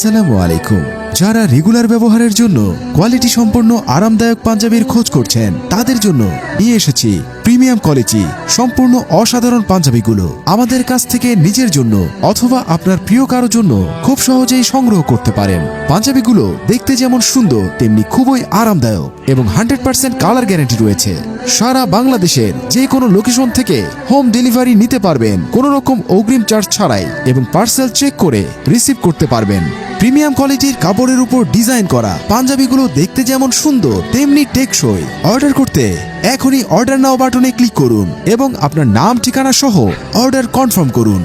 আসসালামু আলাইকুম। যারা রেগুলার ব্যবহারের জন্য কোয়ালিটি সম্পন্ন আরামদায়ক পাঞ্জাবির খোঁজ করছেন তাদের জন্য নিয়ে এসেছি প্রিমিয়াম কোয়ালিটি সম্পূর্ণ অসাধারণ পাঞ্জাবিগুলো। আমাদের কাছ থেকে নিজের জন্য অথবা আপনার প্রিয় কারো জন্য খুব সহজেই সংগ্রহ করতে পারেন। পাঞ্জাবিগুলো দেখতে যেমন সুন্দর তেমনি খুবই আরামদায়ক এবং 100% কালার গ্যারান্টি রয়েছে। সারা বাংলাদেশের যে কোনো লোকেশন থেকে হোম ডেলিভারি নিতে পারবেন কোনো রকম অগ্রিম চার্জ ছাড়াই এবং পার্সেল চেক করে রিসিভ করতে পারবেন। প্রিমিয়াম কোয়ালিটির কাপড়ের উপর ডিজাইন করা পাঞ্জাবিগুলো দেখতে যেমন সুন্দর তেমনি টেকসই। অর্ডার করতে এখনই অর্ডার নাও বাটনে ক্লিক করুন এবং আপনার নাম ঠিকানা সহ অর্ডার কনফার্ম করুন।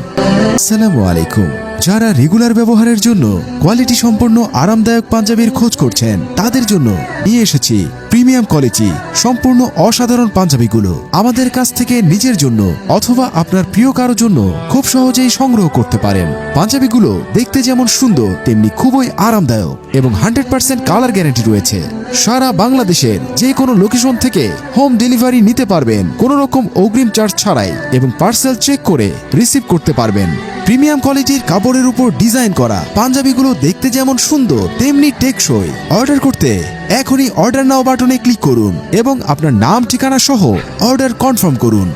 আসসালামু আলাইকুম। যারা রেগুলার ব্যবহারের জন্য কোয়ালিটি সম্পন্ন আরামদায়ক পাঞ্জাবির খোঁজ করছেন তাদের জন্য নিয়ে এসেছি প্রিমিয়াম কোয়ালিটি সম্পূর্ণ অসাধারণ পাঞ্জাবিগুলো। আমাদের কাছ থেকে নিজের জন্য অথবা আপনার প্রিয় কারো জন্য খুব সহজেই সংগ্রহ করতে পারেন। পাঞ্জাবিগুলো দেখতে যেমন সুন্দর তেমনি খুবই আরামদায়ক এবং 100% কালার গ্যারান্টি রয়েছে। সারা বাংলাদেশের যে কোনো লোকেশন থেকে হোম ডেলিভারি নিতে পারবেন কোনো রকম অগ্রিম চার্জ ছাড়াই এবং পার্সেল চেক করে রিসিভ করতে পারবেন। প্রিমিয়াম কোয়ালিটির কাপড়ের উপর ডিজাইন করা পাঞ্জাবিগুলো দেখতে যেমন সুন্দর তেমনি টেকসই। অর্ডার করতে এখনই অর্ডার নাও বাটনে ক্লিক করুন এবং আপনার নাম ঠিকানা সহ অর্ডার কনফার্ম করুন।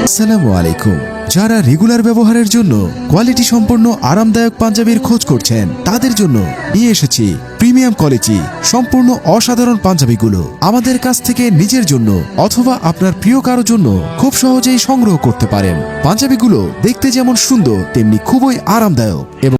আসসালামু আলাইকুম। যারা রেগুলার ব্যবহারের জন্য কোয়ালিটি সম্পন্ন আরামদায়ক পাঞ্জাবির খোঁজ করছেন তাদের জন্য নিয়ে এসেছি প্রিমিয়াম কোয়ালিটি সম্পূর্ণ অসাধারণ পাঞ্জাবিগুলো। আমাদের কাছ থেকে নিজের জন্য অথবা আপনার প্রিয় কারো জন্য খুব সহজেই সংগ্রহ করতে পারেন। পাঞ্জাবিগুলো দেখতে যেমন সুন্দর তেমনি খুবই আরামদায়ক এবং